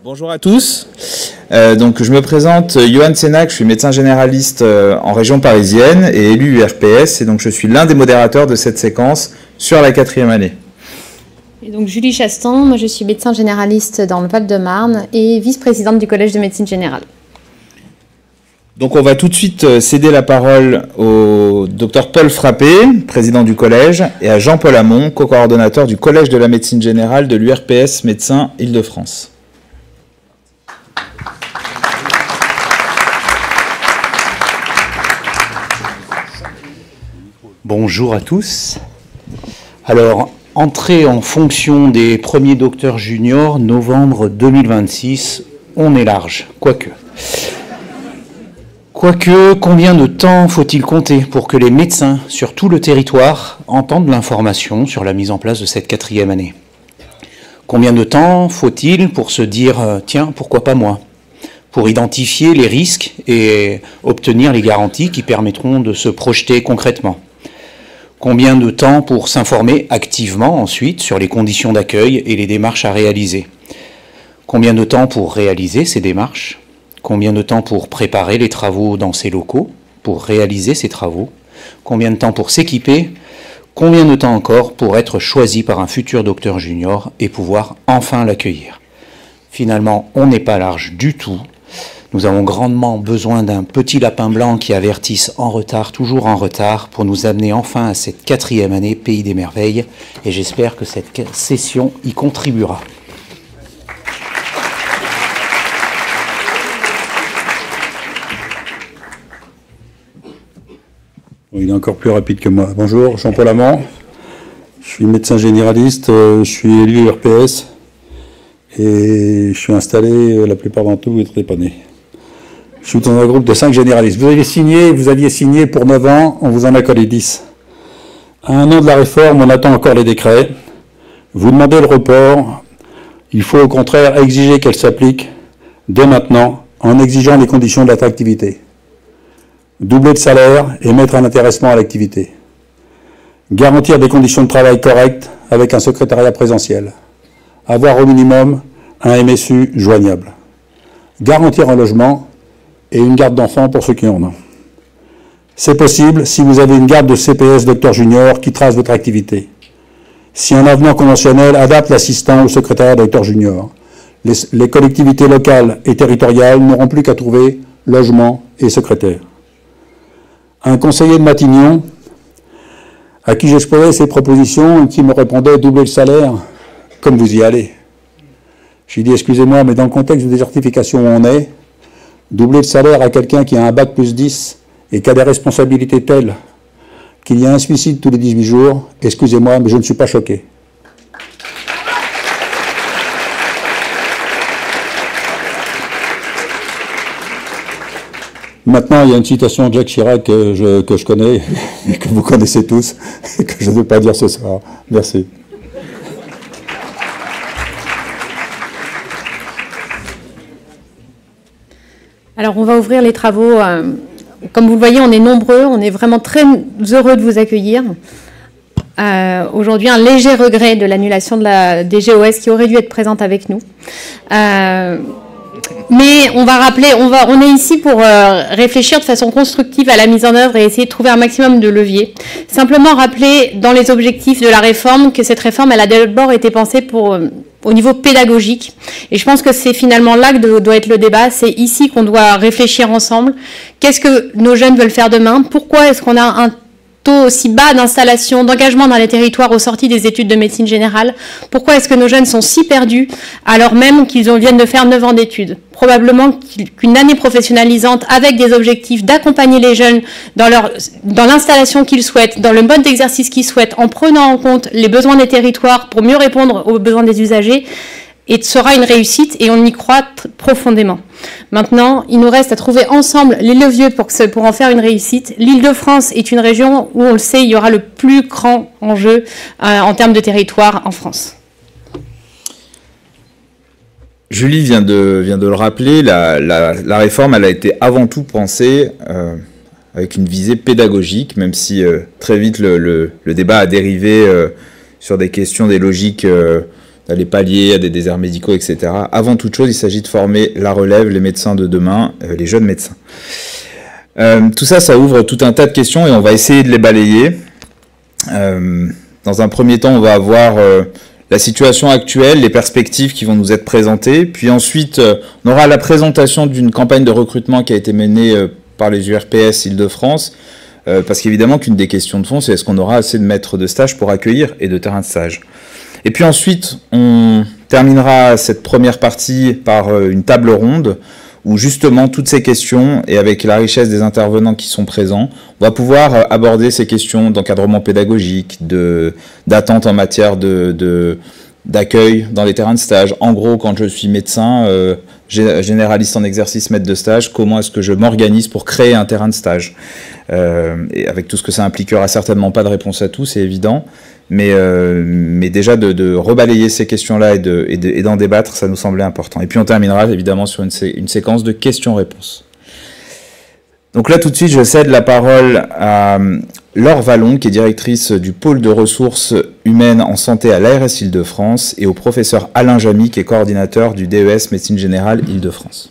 Bonjour à tous. Donc je me présente, Johan Sénac, je suis médecin généraliste en région parisienne et élu URPS, et donc je suis l'un des modérateurs de cette séquence sur la 4e année. Et donc Julie Chastan, moi je suis médecin généraliste dans le Val-de-Marne et vice-présidente du Collège de médecine générale. Donc on va tout de suite céder la parole au Dr Paul Frappé, président du collège, et à Jean-Paul Hamon, co-coordonnateur du Collège de la médecine générale de l'URPS Médecins Île-de-France. Bonjour à tous. Alors, entrée en fonction des premiers docteurs juniors, novembre 2026, on est large, quoique. Combien de temps faut-il compter pour que les médecins sur tout le territoire entendent l'information sur la mise en place de cette 4e année? Combien de temps faut-il pour se dire « tiens, pourquoi pas moi ?» pour identifier les risques et obtenir les garanties qui permettront de se projeter concrètement? Combien de temps pour s'informer activement ensuite sur les conditions d'accueil et les démarches à réaliser? Combien de temps pour réaliser ces démarches? Combien de temps pour préparer les travaux dans ces locaux, pour réaliser ces travaux? Combien de temps pour s'équiper? Combien de temps encore pour être choisi par un futur docteur junior et pouvoir enfin l'accueillir? Finalement, on n'est pas large du tout. Nous avons grandement besoin d'un petit lapin blanc qui avertisse en retard, toujours en retard, pour nous amener enfin à cette 4e année Pays des Merveilles. Et j'espère que cette session y contribuera. Il est encore plus rapide que moi. Bonjour, Jean-Paul Hamon. Je suis médecin généraliste, je suis élu URPS et je suis installé la plupart d'entre vous être épanné. Je suis dans un groupe de 5 généralistes. Vous aviez signé pour 9 ans, on vous en a collé 10. À 1 an de la réforme, on attend encore les décrets. Vous demandez le report. Il faut au contraire exiger qu'elle s'applique dès maintenant en exigeant les conditions de l'attractivité. Doubler de salaire et mettre un intéressement à l'activité. Garantir des conditions de travail correctes avec un secrétariat présentiel. Avoir au minimum un MSU joignable. Garantir un logement et une garde d'enfants pour ceux qui en ont. C'est possible si vous avez une garde de CPS docteur junior qui trace votre activité. Si un avenant conventionnel adapte l'assistant au secrétariat docteur junior, les collectivités locales et territoriales n'auront plus qu'à trouver logement et secrétaire. Un conseiller de Matignon, à qui j'exposais ces propositions et qui me répondait « doubler le salaire, comme vous y allez ». J'ai dit « excusez-moi, mais dans le contexte de désertification où on est, doubler le salaire à quelqu'un qui a un bac plus 10 et qui a des responsabilités telles qu'il y a un suicide tous les 18 jours, excusez-moi, mais je ne suis pas choqué. » Maintenant, il y a une citation de Jacques Chirac que je connais, et que vous connaissez tous, et que je ne veux pas dire ce soir. Merci. Alors on va ouvrir les travaux. Comme vous le voyez, on est nombreux, on est vraiment très heureux de vous accueillir. Aujourd'hui, un léger regret de l'annulation de la DGOS qui aurait dû être présente avec nous. Mais on va rappeler, on est ici pour réfléchir de façon constructive à la mise en œuvre et essayer de trouver un maximum de leviers. Simplement rappeler dans les objectifs de la réforme que cette réforme, elle a d'abord été pensée au niveau pédagogique. Et je pense que c'est finalement là que doit être le débat. C'est ici qu'on doit réfléchir ensemble. Qu'est-ce que nos jeunes veulent faire demain? Pourquoi est-ce qu'on a un taux aussi bas d'installation, d'engagement dans les territoires aux sorties des études de médecine générale? Pourquoi est-ce que nos jeunes sont si perdus alors même qu'ils viennent de faire 9 ans d'études? Probablement qu'une année professionnalisante avec des objectifs d'accompagner les jeunes dans l'installation qu'ils souhaitent, dans le mode d'exercice qu'ils souhaitent, en prenant en compte les besoins des territoires pour mieux répondre aux besoins des usagers, et sera une réussite, et on y croit profondément. Maintenant, il nous reste à trouver ensemble les leviers pour en faire une réussite. L'Île-de-France est une région où, on le sait, il y aura le plus grand enjeu en termes de territoire en France. Julie vient de le rappeler, la réforme, elle a été avant tout pensée avec une visée pédagogique, même si très vite le débat a dérivé sur des questions, des logiques les pallier à des déserts médicaux, etc. Avant toute chose, il s'agit de former la relève, les médecins de demain, les jeunes médecins. Tout ça, ça ouvre tout un tas de questions et on va essayer de les balayer. Dans un premier temps, on va avoir la situation actuelle, les perspectives qui vont nous être présentées. Puis ensuite, on aura la présentation d'une campagne de recrutement qui a été menée par les URPS Île-de-France. Parce qu'évidemment qu'une des questions de fond, c'est est-ce qu'on aura assez de maîtres de stage pour accueillir et de terrains de stage. Et puis ensuite, on terminera cette première partie par une table ronde où justement toutes ces questions, et avec la richesse des intervenants qui sont présents, on va pouvoir aborder ces questions d'encadrement pédagogique, d'attente en matière d'accueil dans les terrains de stage. En gros, quand je suis médecin, généraliste en exercice, maître de stage, comment est-ce que je m'organise pour créer un terrain de stage, et avec tout ce que ça implique, il n'y aura certainement pas de réponse à tout, c'est évident, mais déjà de rebalayer ces questions-là et d'en débattre, ça nous semblait important. Et puis on terminera évidemment sur une séquence de questions-réponses. Donc là tout de suite je cède la parole à Laure Vallon, qui est directrice du pôle de ressources humaines en santé à l'ARS Île-de-France, et au professeur Alain Jamy, qui est coordinateur du DES Médecine Générale Île-de-France.